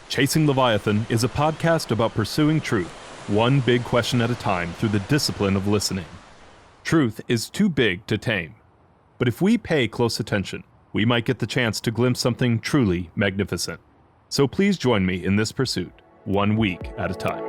Chasing Leviathan is a podcast about pursuing truth, one big question at a time through the discipline of listening. Truth is too big to tame, but if we pay close attention, we might get the chance to glimpse something truly magnificent. So please join me in this pursuit, 1 week at a time.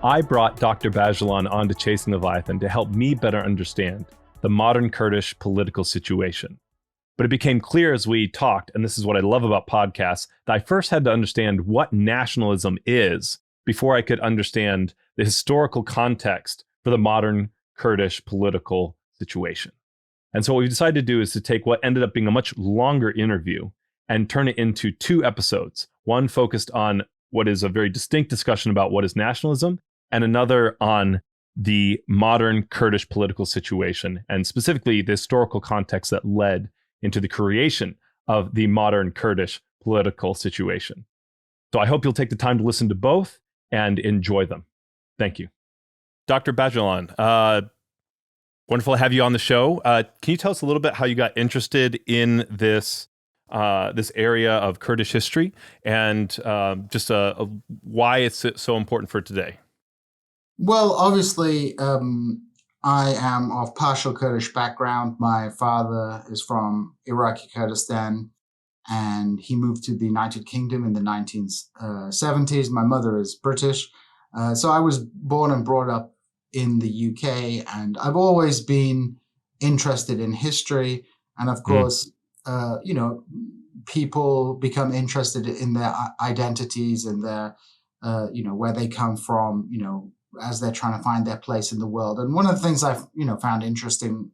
I brought Dr. Bajalan onto Chasing Leviathan to help me better understand the modern Kurdish political situation. But it became clear as we talked, and this is what I love about podcasts, that I first had to understand what nationalism is before I could understand the historical context for the modern Kurdish political situation. And so what we decided to do is to take what ended up being a much longer interview and turn it into 2 episodes. One focused on what is a very distinct discussion about what is nationalism, and another on the modern Kurdish political situation, and specifically the historical context that led into the creation of the modern Kurdish political situation. So I hope you'll take the time to listen to both and enjoy them. Thank you. Dr. Bajalan, wonderful to have you on the show. Can you tell us a little bit how you got interested in this area of Kurdish history and just why it's so important for today? Well, obviously, I am of partial Kurdish background. My father is from Iraqi Kurdistan, and he moved to the United Kingdom in the 1970s. My mother is British. So I was born and brought up in the UK, and I've always been interested in history. And of course, people become interested in their identities and their, where they come from, as they're trying to find their place in the world. And one of the things I've, found interesting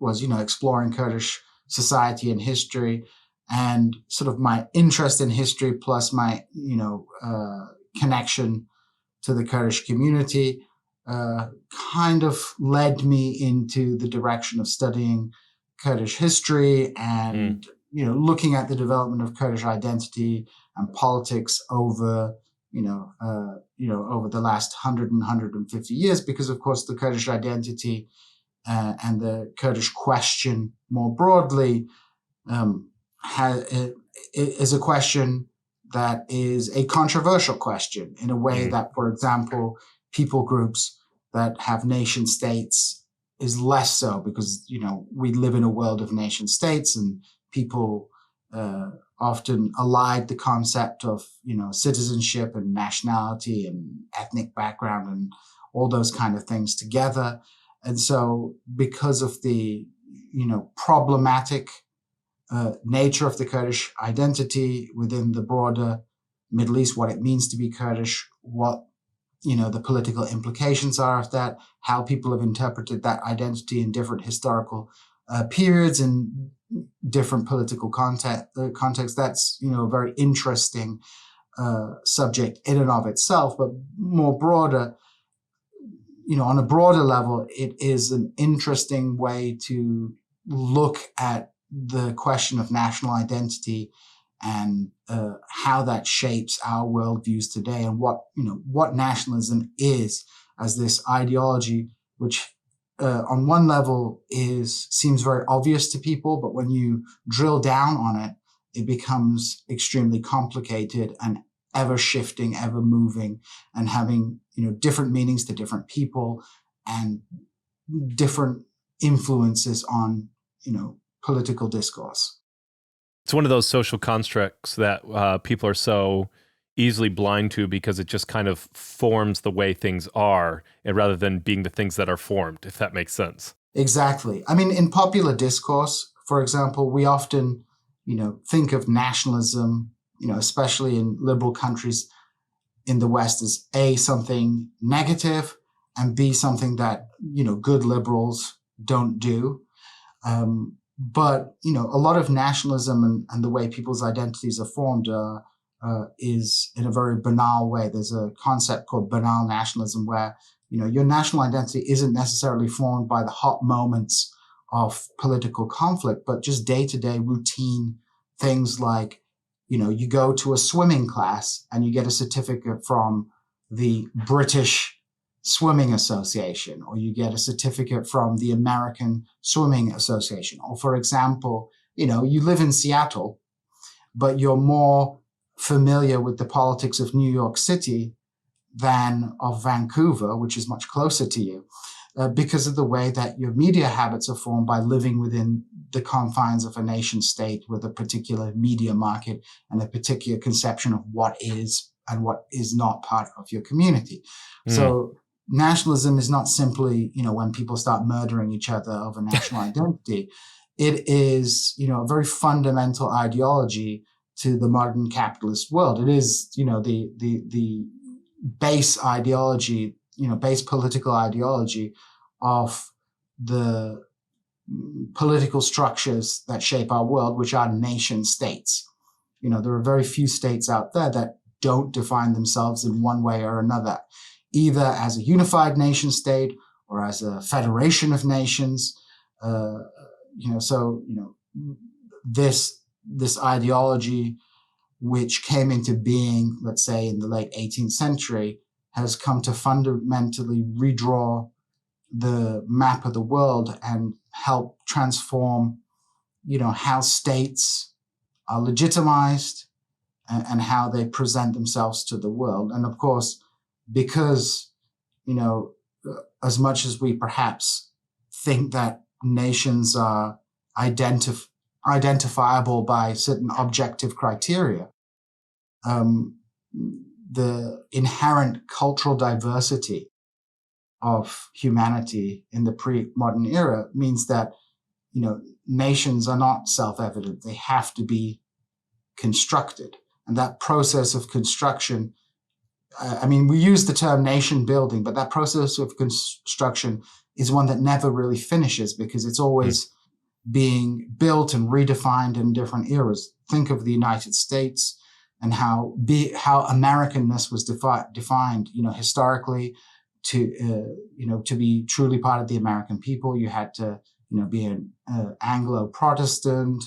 was, exploring Kurdish society and history, and sort of my interest in history plus my, connection to the Kurdish community kind of led me into the direction of studying Kurdish history and, looking at the development of Kurdish identity and politics over over the last 100 and 150 years, because of course the Kurdish identity and the Kurdish question more broadly is a question that is a controversial question in a way that, for example, people groups that have nation states is less so, because, we live in a world of nation states, and people often allied the concept of, citizenship and nationality and ethnic background and all those kind of things together. And so because of the, problematic nature of the Kurdish identity within the broader Middle East, what it means to be Kurdish, what, the political implications are of that, how people have interpreted that identity in different historical periods and different political context. That's, a very interesting subject in and of itself, but more broader, on a broader level, it is an interesting way to look at the question of national identity and how that shapes our worldviews today, and what nationalism is as this ideology, which on one level seems very obvious to people, but when you drill down on it, it becomes extremely complicated and ever shifting, ever moving, and having, different meanings to different people and different influences on, political discourse. It's one of those social constructs that people are so easily blind to, because it just kind of forms the way things are, and rather than being the things that are formed, if that makes sense. Exactly. I mean, in popular discourse, for example, we often, think of nationalism, especially in liberal countries in the West, as A, something negative, and B, something that, good liberals don't do. But, a lot of nationalism and the way people's identities are formed is in a very banal way. There's a concept called banal nationalism where, your national identity isn't necessarily formed by the hot moments of political conflict, but just day-to-day routine things like, you go to a swimming class and you get a certificate from the British Swimming Association, or you get a certificate from the American Swimming Association. Or for example, you live in Seattle, but you're more familiar with the politics of New York City than of Vancouver, which is much closer to you, because of the way that your media habits are formed by living within the confines of a nation state with a particular media market and a particular conception of what is and what is not part of your community. So nationalism is not simply, when people start murdering each other over national identity. It is, a very fundamental ideology to the modern capitalist world. It is, the base ideology, base political ideology of the political structures that shape our world, which are nation states. There are very few states out there that don't define themselves in one way or another, either as a unified nation state or as a federation of nations. This ideology, which came into being, let's say, in the late 18th century, has come to fundamentally redraw the map of the world and help transform, how states are legitimized and how they present themselves to the world. And of course, because, as much as we perhaps think that nations are identifiable by certain objective criteria, the inherent cultural diversity of humanity in the pre-modern era means that, nations are not self-evident. They have to be constructed. And that process of construction, we use the term nation building, but that process of construction is one that never really finishes because it's always being built and redefined in different eras. Think of the United States and how Americanness was defined, historically. To be truly part of the American people, you had to, be an Anglo-Protestant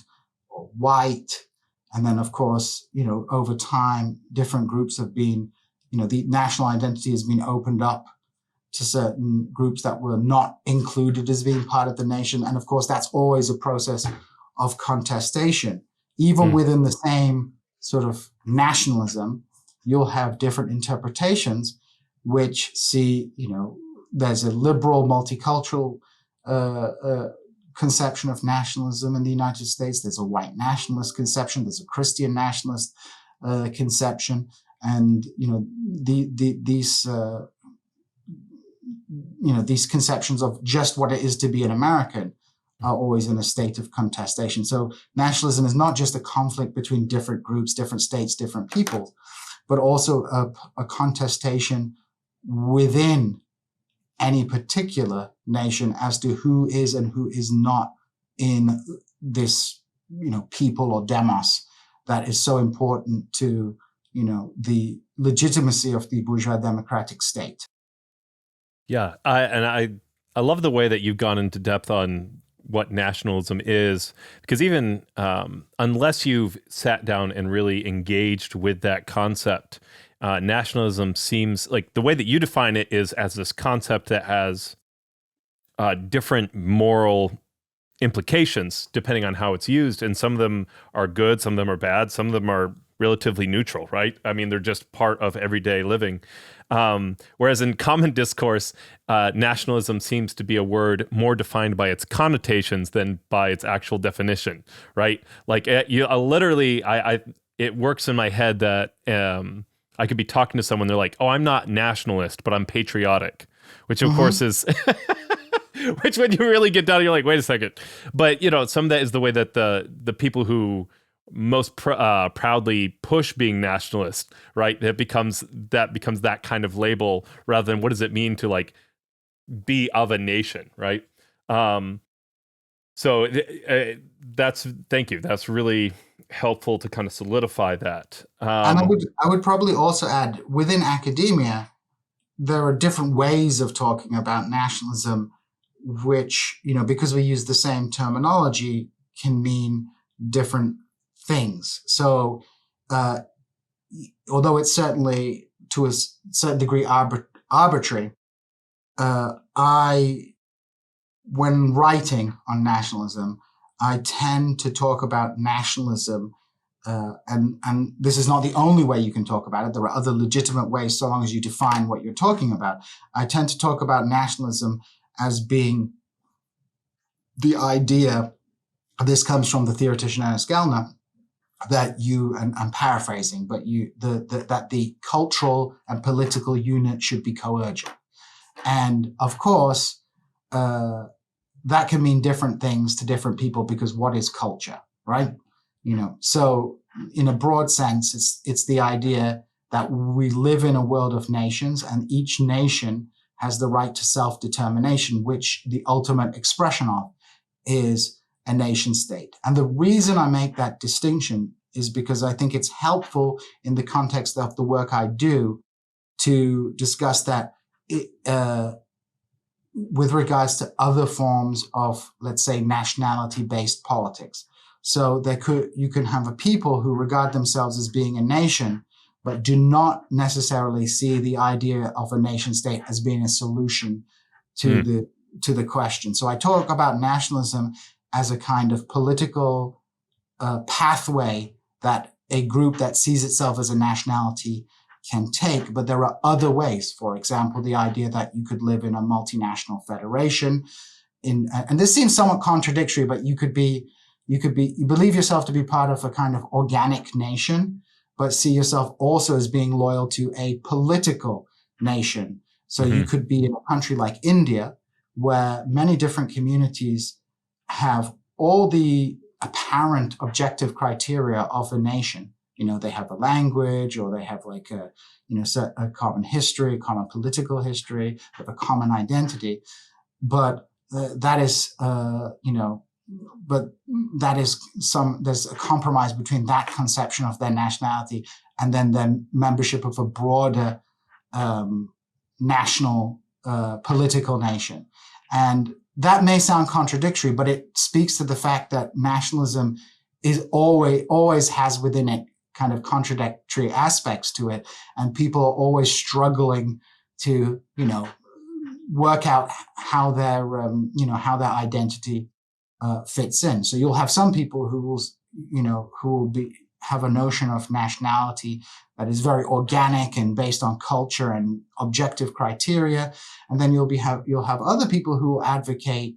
or white. And then, of course, over time, different groups have been, the national identity has been opened up to certain groups that were not included as being part of the nation. And of course, that's always a process of contestation. Even within the same sort of nationalism, you'll have different interpretations which see, there's a liberal multicultural conception of nationalism in the United States. There's a white nationalist conception. There's a Christian nationalist conception. And, these conceptions of just what it is to be an American are always in a state of contestation. So nationalism is not just a conflict between different groups, different states, different peoples, but also a contestation within any particular nation as to who is and who is not in this, people or demos that is so important to, the legitimacy of the bourgeois democratic state. Yeah, I love the way that you've gone into depth on what nationalism is, because even unless you've sat down and really engaged with that concept, nationalism seems like the way that you define it is as this concept that has different moral implications depending on how it's used. And some of them are good, some of them are bad, some of them are relatively neutral, right? They're just part of everyday living. Whereas in common discourse, nationalism seems to be a word more defined by its connotations than by its actual definition, right? Like literally, it works in my head that I could be talking to someone, they're like, oh, I'm not nationalist, but I'm patriotic, which of course is, which when you really get down, you're like, wait a second. But, some of that is the way that the people who most proudly push being nationalist, right? That becomes that kind of label rather than what does it mean to like be of a nation, right? So thank you. That's really helpful to kind of solidify that. And I would probably also add, within academia, there are different ways of talking about nationalism which, because we use the same terminology, can mean different things. So, although it's certainly to a certain degree arbitrary, when writing on nationalism, I tend to talk about nationalism, and this is not the only way you can talk about it. There are other legitimate ways, so long as you define what you're talking about. I tend to talk about nationalism as being the idea, this comes from the theoretician Ernest Gellner, that I'm paraphrasing, but that the cultural and political unit should be coercive. And of course, that can mean different things to different people, because what is culture, right? So in a broad sense, it's the idea that we live in a world of nations, and each nation has the right to self-determination, which the ultimate expression of is a nation state. And the reason I make that distinction is because I think it's helpful in the context of the work I do to discuss that with regards to other forms of, let's say, nationality-based politics. So you can have a people who regard themselves as being a nation, but do not necessarily see the idea of a nation state as being a solution to the question. So I talk about nationalism as a kind of political pathway that a group that sees itself as a nationality can take, but there are other ways. For example, the idea that you could live in a multinational federation, and this seems somewhat contradictory, but you believe yourself to be part of a kind of organic nation, but see yourself also as being loyal to a political nation. So you could be in a country like India, where many different communities have all the apparent objective criteria of a nation. They have a language, or they have like a common history, a common political history, they have a common identity. But there's a compromise between that conception of their nationality and then their membership of a broader national political nation. And that may sound contradictory, but it speaks to the fact that nationalism is always has within it kind of contradictory aspects to it, and people are always struggling to work out how their identity fits in. So you'll have some people who will have a notion of nationality that is very organic and based on culture and objective criteria, and then you'll have other people who will advocate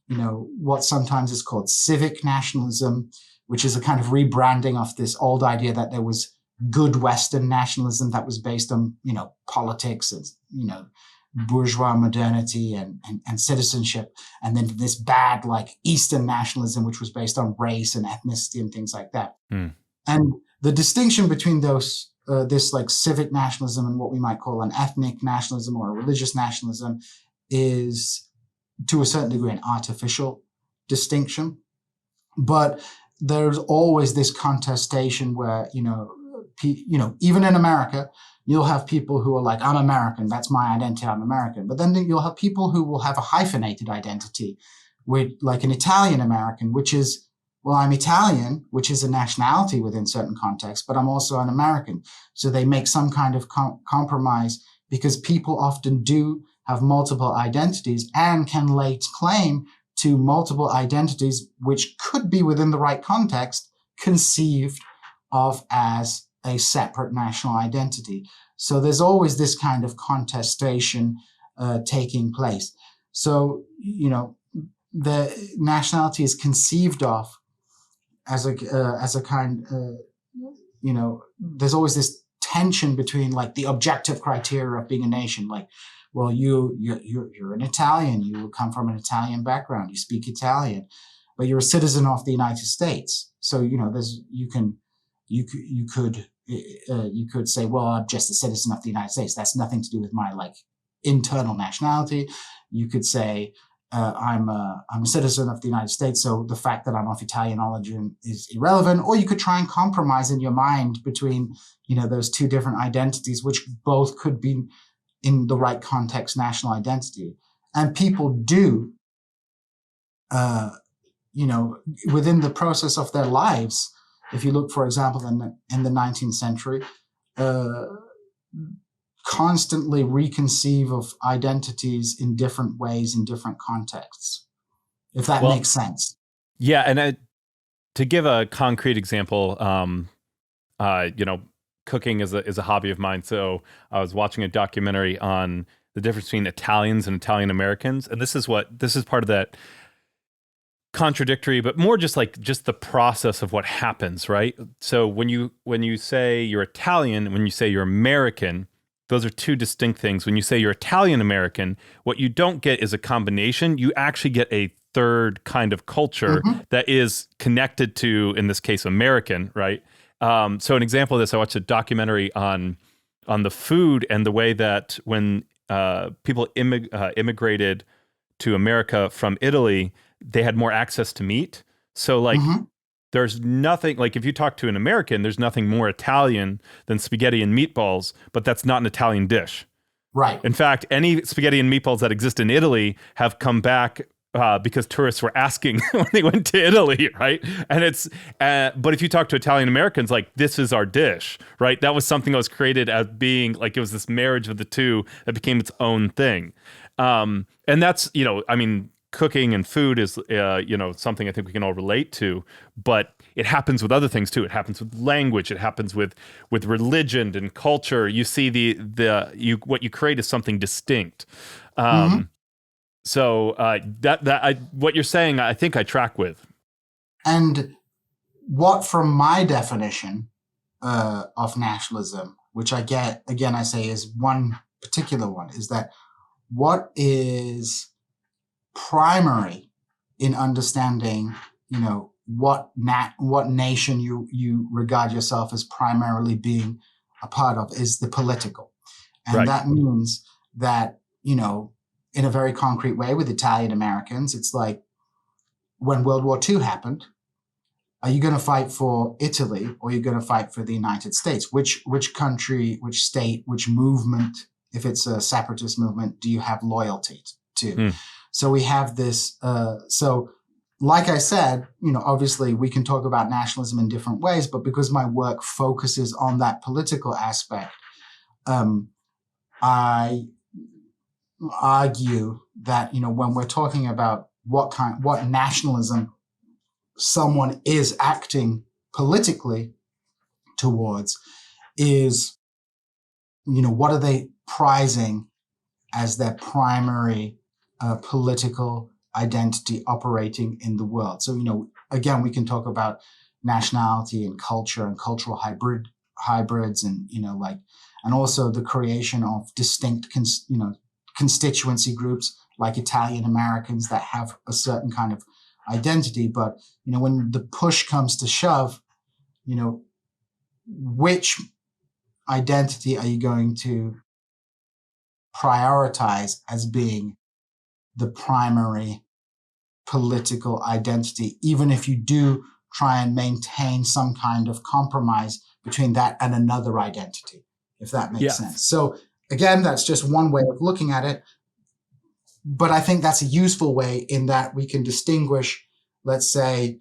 what sometimes is called civic nationalism, which is a kind of rebranding of this old idea that there was good Western nationalism that was based on politics and bourgeois modernity and citizenship, and then this bad like Eastern nationalism, which was based on race and ethnicity and things like that. And the distinction between those this like civic nationalism and what we might call an ethnic nationalism or a religious nationalism is to a certain degree an artificial distinction, but there's always this contestation where even in America, you'll have people who are like, I'm American, that's my identity, I'm American. But then you'll have people who will have a hyphenated identity, with like an Italian American, which is, well, I'm Italian, which is a nationality within certain contexts, but I'm also an American. So they make some kind of compromise, because people often do have multiple identities and can lay claim to multiple identities, which could be within the right context conceived of as a separate national identity. So there's always this kind of contestation taking place. So, the nationality is conceived of as a kind, there's always this tension between like the objective criteria of being a nation, like, well, you're an Italian, you come from an Italian background, you speak Italian, but you're a citizen of the United States. So you could say, well, I'm just a citizen of the United States. That's nothing to do with my like internal nationality. You could say, I'm a citizen of the United States, so the fact that I'm of Italian origin is irrelevant. Or you could try and compromise in your mind between those two different identities, which both could be in the right context national identity. And people do within the process of their lives, if you look, for example, in the 19th century, constantly reconceive of identities in different ways, in different contexts, if that makes sense. Yeah, and to give a concrete example, cooking is a hobby of mine. So I was watching a documentary on the difference between Italians and Italian Americans, and this is part of that contradictory, but more just the process of what happens, right? So when you say you're Italian, when you say you're American, those are two distinct things. When you say you're Italian American, what you don't get is a combination. You actually get a third kind of culture that is connected to, in this case, American, right? So an example of this, I watched a documentary on the food and the way that when people immigrated to America from Italy, they had more access to meat. So there's nothing, like if you talk to an American, there's nothing more Italian than spaghetti and meatballs, but that's not an Italian dish. Right. In fact, any spaghetti and meatballs that exist in Italy have come back because tourists were asking when they went to Italy, right? And but if you talk to Italian Americans, like, this is our dish, right? That was something that was created as being like, it was this marriage of the two that became its own thing. And that's, cooking and food is, something I think we can all relate to, but it happens with other things too. It happens with language. It happens with religion and culture. You see what you create is something distinct. So what you're saying, I think I track with. And what, from my definition of nationalism, which I get, again, I say is one particular one, is that what is primary in understanding, what nation you regard yourself as primarily being a part of is the political. And right. That means that, in a very concrete way with Italian Americans, it's like when World War II happened, are you going to fight for Italy or are you going to fight for the United States? Which country, which state, which movement, if it's a separatist movement, do you have loyalty to? So we have this. So like I said, obviously we can talk about nationalism in different ways, but because my work focuses on that political aspect, I argue that, when we're talking about what nationalism someone is acting politically towards is, what are they prizing as their primary political identity operating in the world. So, again, we can talk about nationality and culture and cultural hybrids and, and also the creation of distinct, constituency groups like Italian Americans that have a certain kind of identity. But, when the push comes to shove, which identity are you going to prioritize as being the primary political identity, even if you do try and maintain some kind of compromise between that and another identity, if that makes sense. So again, that's just one way of looking at it. But I think that's a useful way in that we can distinguish, let's say,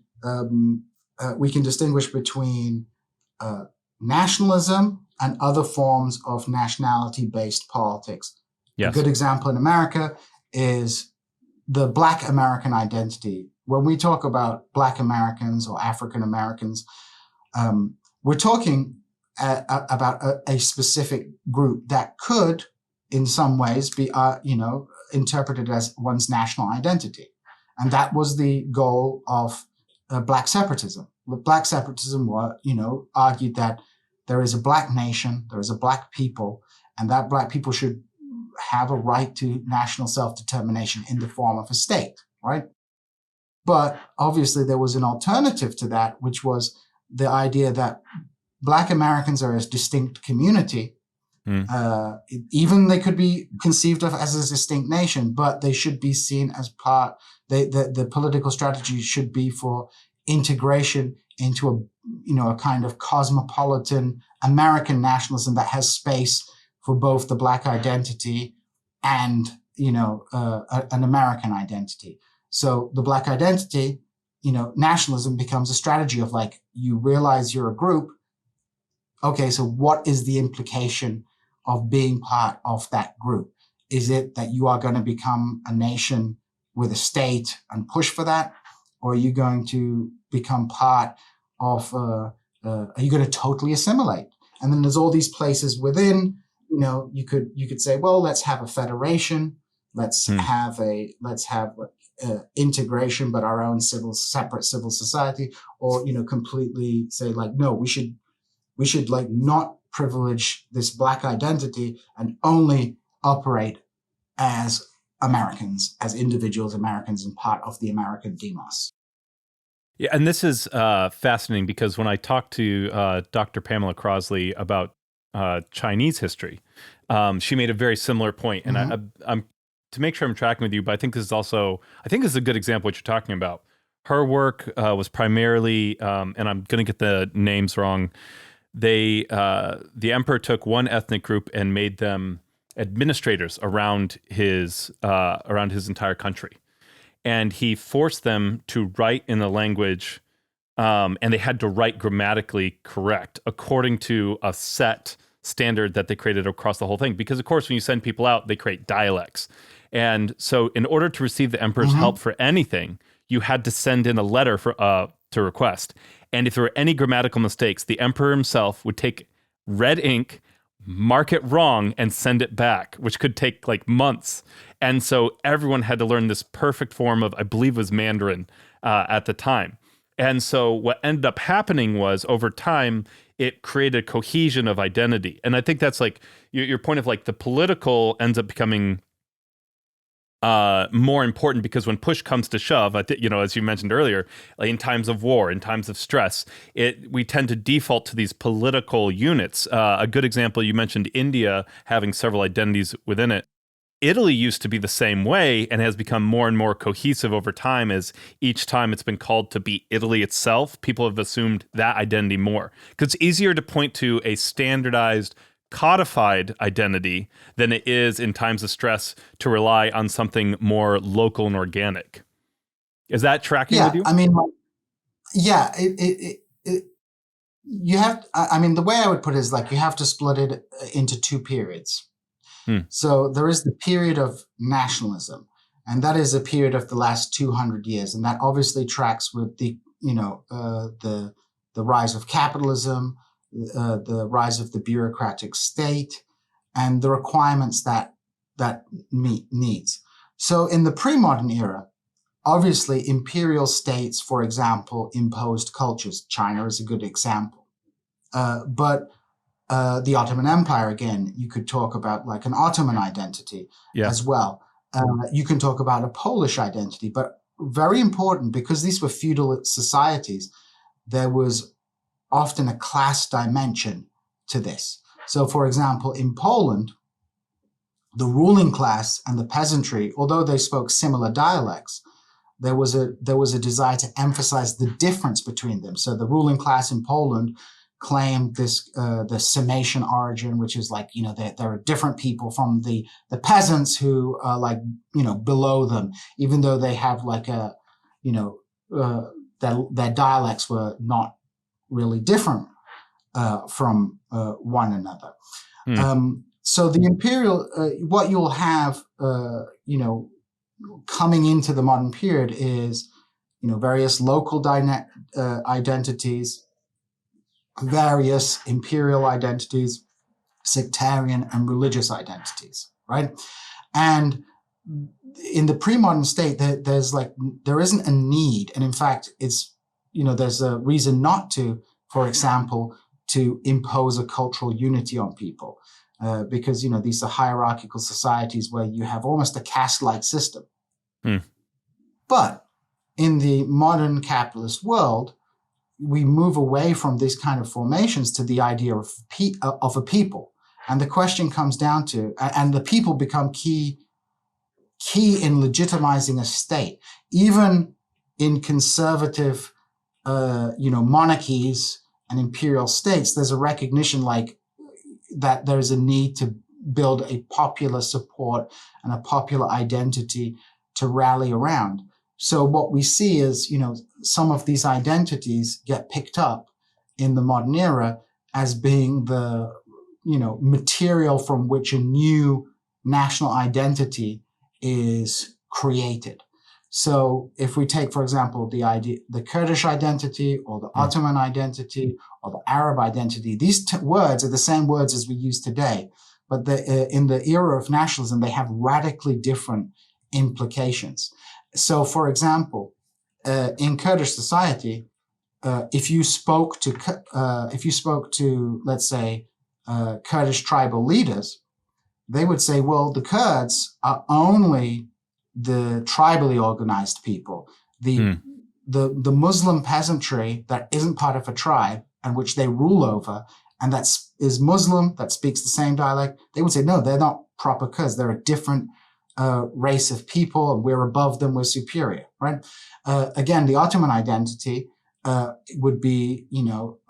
we can distinguish between nationalism and other forms of nationality-based politics. Yes. A good example in America is the Black American identity. When we talk about Black Americans or African Americans, we're talking about a specific group that could, in some ways, be, interpreted as one's national identity. And that was the goal of Black separatism. Black separatism, argued that there is a Black nation, there is a Black people, and that Black people should have a right to national self-determination in the form of a state, right? But obviously there was an alternative to that, which was the idea that Black Americans are a distinct community. Even they could be conceived of as a distinct nation, but they should be seen as part, the political strategy should be for integration into a kind of cosmopolitan American nationalism that has space for both the Black identity and, an American identity. So the Black identity, nationalism becomes a strategy of like, you realize you're a group. Okay, so what is the implication of being part of that group? Is it that you are going to become a nation with a state and push for that? Or are you going to become part of, are you going to totally assimilate? And then there's all these places within, you could say, well, let's have a federation. Let's have integration, but our own separate civil society, or, completely say like, no, we should like not privilege this Black identity and only operate as Americans, as individuals, Americans, and part of the American demos. Yeah, and this is fascinating because when I talked to Dr. Pamela Crosley about Chinese history, she made a very similar point. And I'm to make sure I'm tracking with you, but I think this is a good example of what you're talking about. Her work was primarily, and I'm going to get the names wrong. The emperor took one ethnic group and made them administrators around his entire country, and he forced them to write in the language, and they had to write grammatically correct according to a set standard that they created across the whole thing. Because of course, when you send people out, they create dialects, and so in order to receive the emperor's help for anything, you had to send in a letter to request. And if there were any grammatical mistakes, the emperor himself would take red ink, mark it wrong, and send it back, which could take like months. And so everyone had to learn this perfect form of, I believe it was Mandarin at the time. And so what ended up happening was, over time, it created cohesion of identity. And I think that's like your point of like the political ends up becoming more important, because when push comes to shove, as you mentioned earlier, like in times of war, in times of stress, we tend to default to these political units. A good example, you mentioned India having several identities within it. Italy used to be the same way and has become more and more cohesive over time, as each time it's been called to be Italy itself, people have assumed that identity more. Because it's easier to point to a standardized, codified identity than it is in times of stress to rely on something more local and organic. Is that tracking with you? I mean, yeah, you have, the way I would put it is like, you have to split it into two periods. So there is the period of nationalism, and that is a period of the last 200 years. And that obviously tracks with the rise of capitalism, the rise of the bureaucratic state, and the requirements that needs. So in the pre-modern era, obviously imperial states, for example, imposed cultures. China is a good example. But the Ottoman Empire, again, you could talk about like an Ottoman identity as well. You can talk about a Polish identity, but very important, because these were feudal societies, there was often a class dimension to this. So, for example, in Poland, the ruling class and the peasantry, although they spoke similar dialects, there was a desire to emphasize the difference between them. So the ruling class in Poland claimed this the Sarmatian origin, which is like, there are different people from the peasants who are like, below them, even though they have like their dialects were not really different from one another. So the imperial, what you'll have, coming into the modern period is, various local identities, various imperial identities, sectarian and religious identities, right? And in the pre-modern state, there isn't a need, and in fact, it's, there's a reason not to, for example, to impose a cultural unity on people, because these are hierarchical societies where you have almost a caste-like system. But in the modern capitalist world, we move away from these kind of formations to the idea of a people. And the question comes down to, and the people become key in legitimizing a state. Even in conservative, monarchies and imperial states, there's a recognition like that there's a need to build a popular support and a popular identity to rally around. So what we see is, some of these identities get picked up in the modern era as being the, material from which a new national identity is created. So if we take, for example, the Kurdish identity or the Ottoman identity or the Arab identity, these words are the same words as we use today, but in the era of nationalism, they have radically different implications. So, for example, in Kurdish society, if you spoke to, let's say, Kurdish tribal leaders, they would say, well, the Kurds are only the tribally organized people. The Muslim peasantry that isn't part of a tribe and which they rule over, and that is Muslim, that speaks the same dialect, they would say, no, they're not proper Kurds. They're a different race of people, and we're above them, we're superior, right? Again, the Ottoman identity would be,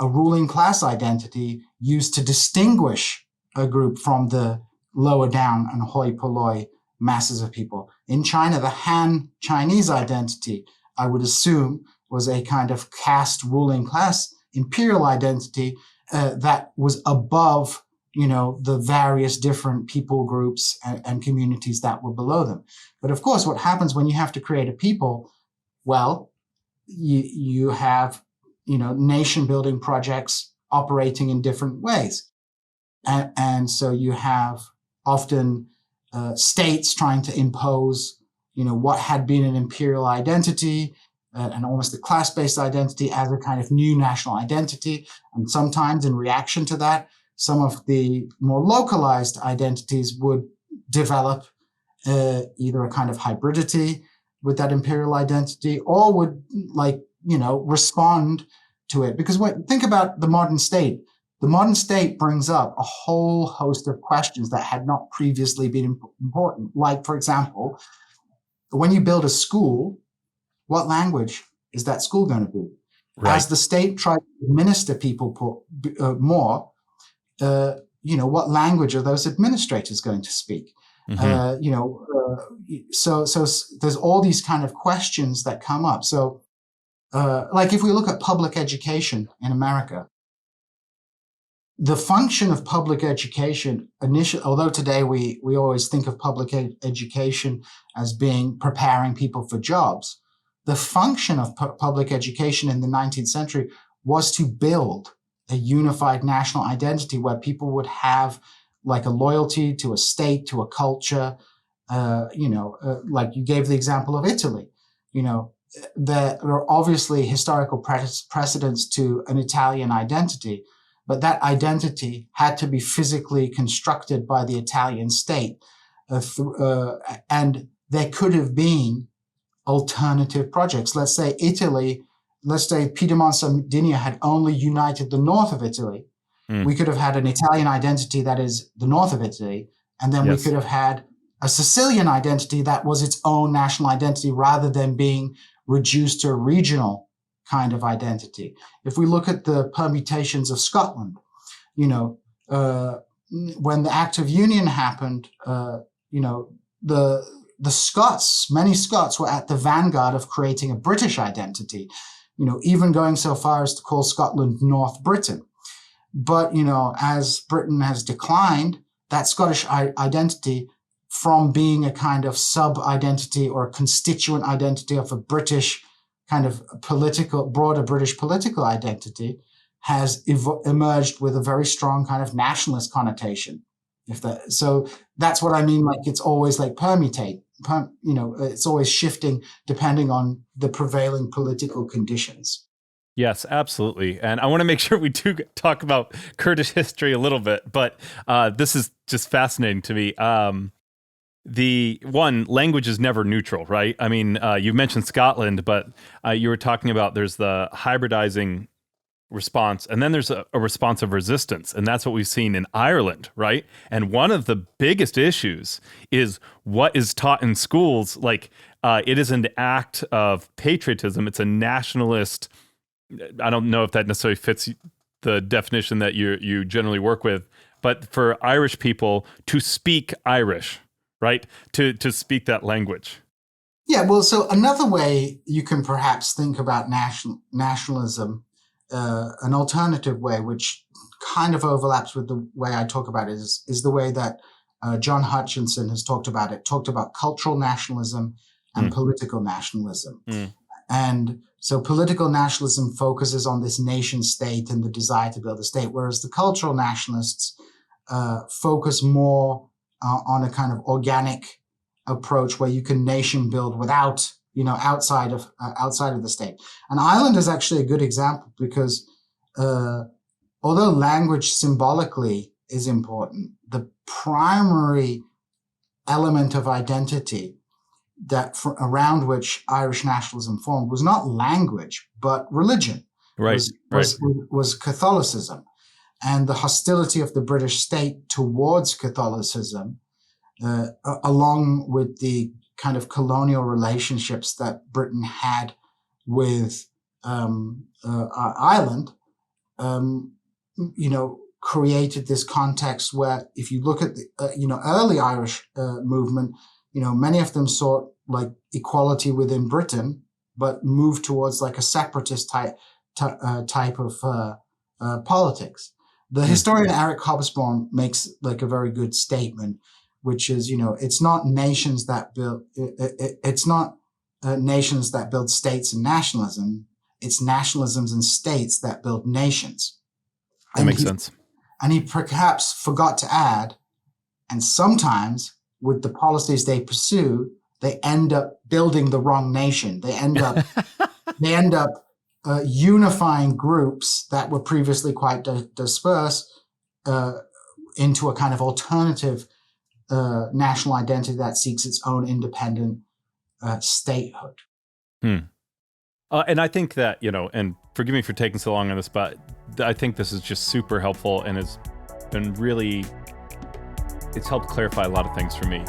a ruling class identity used to distinguish a group from the lower down and hoi polloi masses of people. In China, the Han Chinese identity, I would assume, was a kind of caste ruling class imperial identity that was above, the various different people groups and communities that were below them. But of course, what happens when you have to create a people? Well, you have, nation building projects operating in different ways. And so you have often states trying to impose, what had been an imperial identity and almost a class-based identity as a kind of new national identity. And sometimes in reaction to that, some of the more localized identities would develop either a kind of hybridity with that imperial identity or would respond to it. Because think about the modern state. The modern state brings up a whole host of questions that had not previously been important. Like, for example, when you build a school, what language is that school going to be? Right. As the state tries to administer people more, what language are those administrators going to speak? Mm-hmm. So there's all these kind of questions that come up. So, like if we look at public education in America, the function of public education initially, although today we always think of public education as being preparing people for jobs, the function of public education in the 19th century was to build a unified national identity where people would have like a loyalty to a state, to a culture. Like you gave the example of Italy. There are obviously historical precedents to an Italian identity, but that identity had to be physically constructed by the Italian state. And there could have been alternative projects. Let's say Piedmont Sardinia had only united the north of Italy. We could have had an Italian identity that is the north of Italy, and then we could have had a Sicilian identity that was its own national identity rather than being reduced to a regional kind of identity. If we look at the permutations of Scotland, when the Act of Union happened, the Scots, many Scots were at the vanguard of creating a British identity, even going so far as to call Scotland North Britain. But, as Britain has declined, that Scottish identity from being a kind of sub-identity or a constituent identity of a British kind of broader British political identity has emerged with a very strong kind of nationalist connotation. So that's what I mean. Like it's always like it's always shifting depending on the prevailing political conditions. Yes, absolutely. And I want to make sure we do talk about Kurdish history a little bit, but this is just fascinating to me. The one, language is never neutral, right? I mean, you mentioned Scotland, but you were talking about there's the hybridizing response, and then there's a response of resistance, and that's what we've seen in Ireland, right? And one of the biggest issues is what is taught in schools. Like, it is an act of patriotism. It's a nationalist. I don't know if that necessarily fits the definition that you generally work with, but for Irish people to speak Irish, right? To speak that language. Yeah, well, so another way you can perhaps think about nationalism, an alternative way, which kind of overlaps with the way I talk about it, is the way that John Hutchinson has talked about cultural nationalism and political nationalism. And so political nationalism focuses on this nation state and the desire to build a state, whereas the cultural nationalists focus more on a kind of organic approach where you can nation build without, outside of the state. And Ireland is actually a good example because although language symbolically is important, the primary element of identity around which Irish nationalism formed was not language, but religion. Was Catholicism. And the hostility of the British state towards Catholicism, along with the kind of colonial relationships that Britain had with Ireland, created this context where, if you look at the early Irish movement, many of them sought like equality within Britain, but moved towards like a separatist type of politics. The historian Eric Hobsbawm makes like a very good statement, which is, it's not nations that build, it's not nations that build states and nationalism. It's nationalisms and states that build nations. That makes sense. And he perhaps forgot to add, and sometimes with the policies they pursue, they end up building the wrong nation. They end up unifying groups that were previously quite dispersed into a kind of alternative national identity that seeks its own independent statehood. And I think that, and forgive me for taking so long on this, but I think this is just super helpful and has been really, it's helped clarify a lot of things for me.